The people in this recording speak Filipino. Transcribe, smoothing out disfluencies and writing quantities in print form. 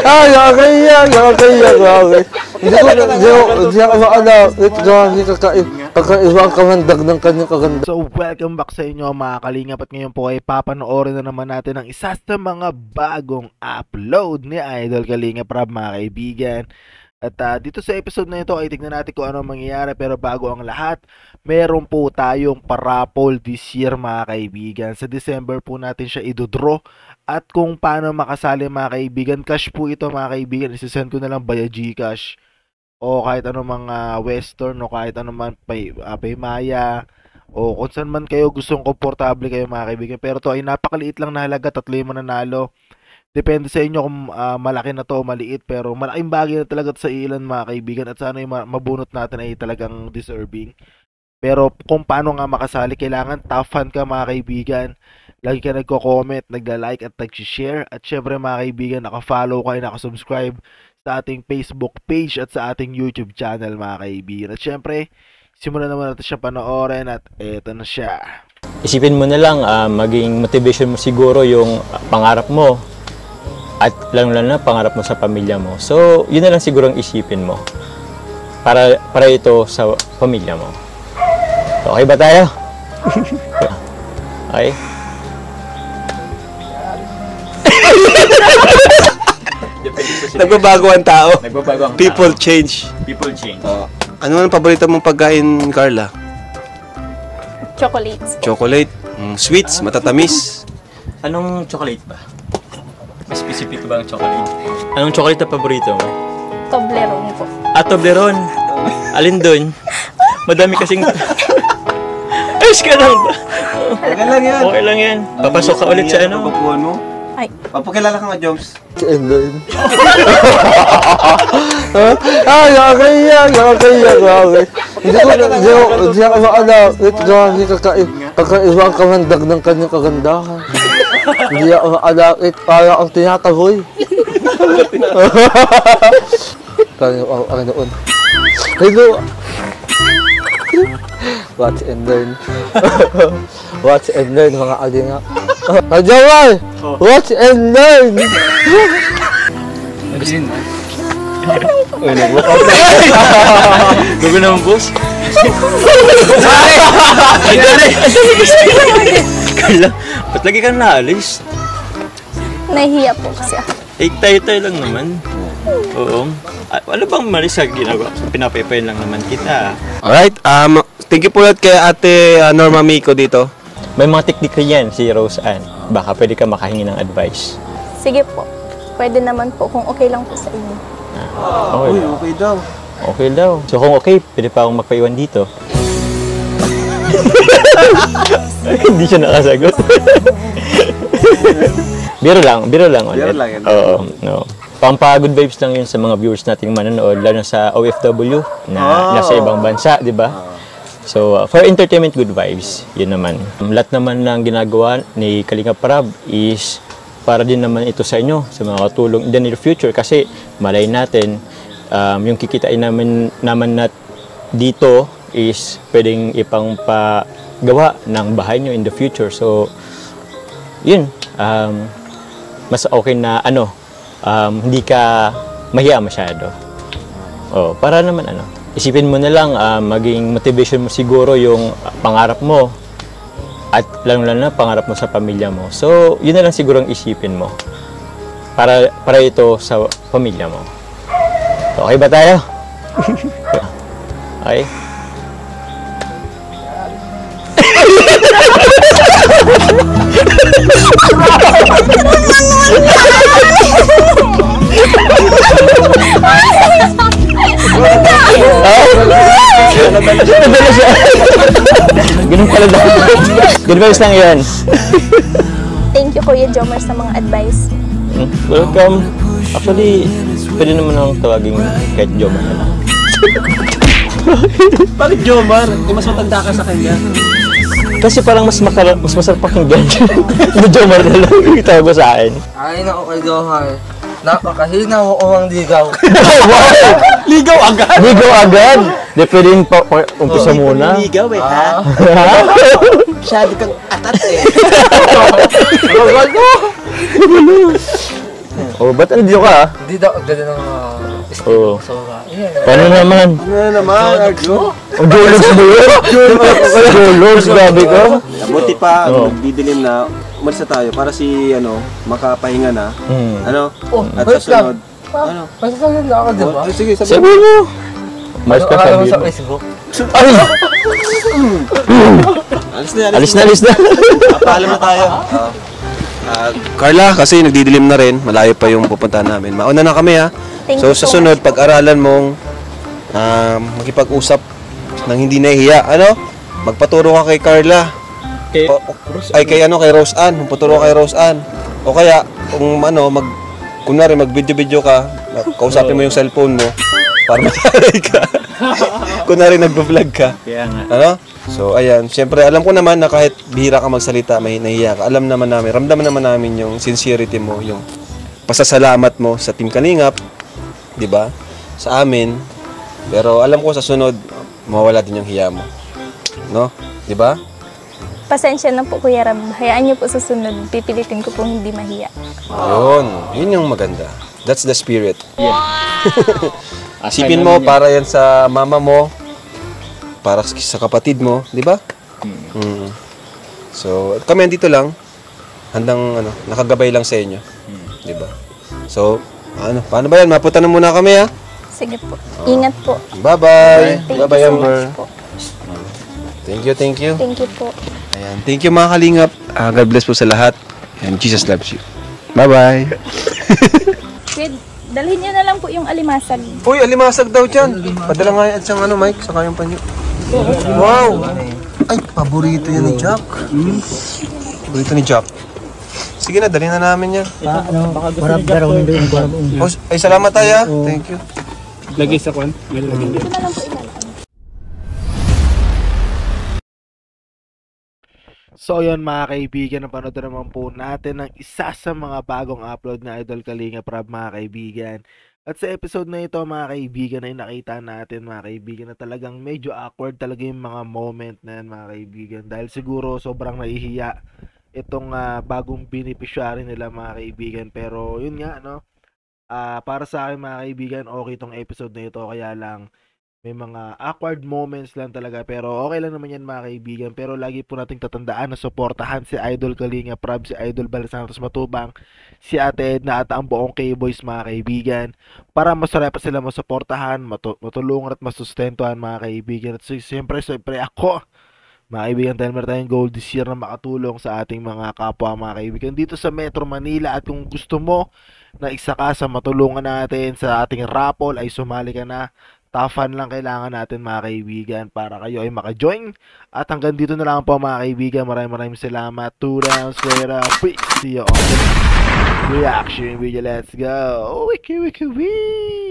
Ay, nakakaiyak. Hindi ako maalala. Kakaibang kamandag ng kanyang kaganda. So welcome back sa inyo mga kalingap, at ngayon po ay papanoorin na naman natin ang isa sa mga bagong upload ni Idol Kalingap Rab mga kaibigan. At dito sa episode na ito ay tignan natin kung ano mangyayari, pero bago ang lahat, meron po tayong parapol this year mga kaibigan. Sa December po natin siya idodraw, at kung paano makasali mga kaibigan, cash po ito mga kaibigan, isasend ko na lang via Gcash o kahit ano mga Western o kahit ano man Paymaya o kung saan man kayo gustong komportable kayo mga kaibigan. Pero to ay napakaliit lang na halaga, 3 yung mananalo. Depende sa inyo kung malaki na to o maliit, pero malaking bagay na talaga sa ilan mga kaibigan, at sana yung mabunot natin ay talagang deserving. Pero kung paano nga makasali, kailangan tough fan ka mga kaibigan. Lagi ka nagko-comment, nagla-like at nag-share. At syempre mga kaibigan, naka-follow ka, naka-subscribe sa ating Facebook page at sa ating YouTube channel mga kaibigan. At syempre, simulan naman natin siya panoorin, at eto na siya. Isipin mo na lang, maging motivation mo siguro yung pangarap mo. At lalo-lalo na pangarap mo sa pamilya mo. So, yun na lang siguro ang isipin mo. Para ito sa pamilya mo. Okay ba tayo? Okay? Nagbabago ang tao. Nagbabago ang People tao. change. People change. Ano ang paborito mong pagkain, Carla? Chocolates. Chocolate, sweets, matatamis. Anong chocolate ba? Mas specific ba ang chocolate? Anong chocolate na paborito mo? Toblerone po. Toblerone. Alin doon? Madami kasing... Ayos ka lang ba? Okay lang yan. Okay lang yan. Papasok ka ulit sa ano? Papapuan mo. Ay. Papakilala ka nga, Joms. Ay, nakakaiyak. Hindi ako maalala. Kakaibang kamandag ng kanyang kagandahan. Hindi ako maalala. Para ang tinataboy. Ang noon. Hello. Watch and learn. Watch and learn mga alingap. Ajawal! Watch and learn! Uy, nag-walk out na. Gabi naman, boss. Carla, ba't lagi kang naalis? Nahihiya po kasi ako. Tayo-tayo lang naman. Oo. Ano bang mali sa ginagawa? Pinapaypayin lang naman kita. Alright, thank you po ulit kay Ate Norma Miko dito. May mga teknik yan si Rose Ann. Baka pwede ka makahingi ng advice. Sige po. Pwede naman po kung okay lang po sa inyo. Okay. Uy, okay daw. Okay daw. So kung okay, pwede pa akong magpaiwan dito. Hindi siya nakasagot. Biro lang ulit. Biro lang yan. Oo, no. Pampa-good vibes lang yun sa mga viewers nating manonood, lalo sa OFW na nasa ibang bansa, di ba? So, for entertainment, good vibes, yun naman. Lahat naman ng ginagawa ni Kalingap Rab is para din naman ito sa inyo, sa mga katulong in the near future. Kasi malay natin, yung kikitain naman dito is pwedeng ipangpagawa ng bahay nyo in the future. So, yun. Mas okay na hindi ka mahiya masyado. Para naman isipin mo na lang, maging motivation mo siguro yung pangarap mo. At lalo-lalo na pangarap mo sa pamilya mo. So, yun na lang siguro ang isipin mo. Para ito sa pamilya mo. Okay ba tayo? Okay? Ganun pala daw. Good vibes lang yun. Thank you Kuya Jomar sa mga advice. Welcome. Actually, pwede naman akong tawagin kahit Jomar na lang. Bakit Jomar? Mas matanda ka sa kanya. Kasi parang mas masarap pakinggan. Jomar na lang yung tawag mo sa akin. Ay, naku kay Jomar. Napakahina mo umang ligaw. Ligaw agad? Ligaw agad? Di pwedeng umpisa muna. Ligaw ha? Masyado kang atat Agad mo. Oh, ba't andito ka? Hindi daw, ganda ng Oo. so, Paano naman? Ano naman, Arjo? Ang Jologs mo yun? Jologs, grabe ka. Buti pa, Oo. didilim na, umalis na tayo para si, makapahinga na. Ano? Oh, At wait sa sunod. Ano? Masasabi na ako, di ba? Sige, Sabi mo. Mas ka Akala mo sabi sa mo. Facebook? Ay! Alis na. Alis na. Paalam na tayo. Carla, kasi nagdidilim na rin. Malayo pa yung pupuntahan namin. Mauna na kami ha. Thank So you sa so sunod, much po. pag-aralan mong makipag-usap ng hindi nahihiya. Ano? Magpaturo ka kay Carla. Kay Rose Ann. Magpaturo ka kay Rose Ann. O kaya, kung kunwari mag-video-video ka, kausapin mo yung cellphone mo para matalay ka. Kunwari nagpa-vlog ka. Kaya nga. Ano? So, ayan. Siyempre, alam ko naman na kahit bihira ka magsalita, may nahiya ka. Alam naman namin, ramdaman naman namin yung sincerity mo, yung pasasalamat mo sa Team Kalingap, di ba? Sa amin. Pero alam ko sa sunod, mawawala din yung hiya mo. No? Di ba? Pasensya na po, Kuya Rab. Hayaan niyo po sa sunod. Pipilitin ko pong hindi mahiya. Yun yung maganda. That's the spirit. Yeah. Isipin mo, para yan sa mama mo, para sa kapatid mo, di ba? So, kami andito lang, handang nakagabay lang sa inyo. Di ba? So, paano ba yan? Mapunta na muna kami ha. Sige po. Ingat po. Bye-bye. Thank Bye-bye, you so Amber. much po. Thank you. Thank you po. Ayan. Thank you mga Kalingap. God bless po sa lahat. And Jesus loves you. Bye-bye. Kid, dalhin niyo na lang po yung alimasag. Uy, alimasag daw dyan. Padala nga yan siyang Mike, saka yung panyo. Wow! Ay, paborito yan ni Jack. Paborito ni Jack. Sige na, dali na namin yan. Ay, salamat tayo. Thank you. Lagay sa kwan. Ito na lang po ilalaan. So yun mga kaibigan, napanood na naman po natin ng isa sa mga bagong upload na Idol Kalinga Prab mga kaibigan. At sa episode na ito mga kaibigan ay nakita natin mga kaibigan na talagang medyo awkward talaga yung mga moment na yan mga kaibigan. Dahil siguro sobrang nahihiya itong bagong beneficiary nila mga kaibigan. Pero yun nga para sa akin mga kaibigan okay itong episode na ito, kaya lang may mga awkward moments lang talaga, pero okay lang naman yan mga kaibigan. Pero lagi po nating tatandaan na suportahan si Idol Kalinga Prab, si Idol Bal Santos Matubang, si Ate Edna at ang buong K-Boys mga kaibigan, para masarap pa sila masuportahan, matulungan at masustentuhan mga kaibigan. At siyempre ako mga kaibigan, dahil meron tayong goal this year na makatulong sa ating mga kapwa mga kaibigan dito sa Metro Manila. At kung gusto mo na isa ka sa matulungan natin sa ating raffle, ay sumali ka na. Tafan lang kailangan natin mga kaibigan para kayo ay maka-join. At hanggang dito na lang po mga kaibigan. Maraming salamat. 2 rounds later. Peace. See you on the reaction video. Let's go. Wiki wiki wiki.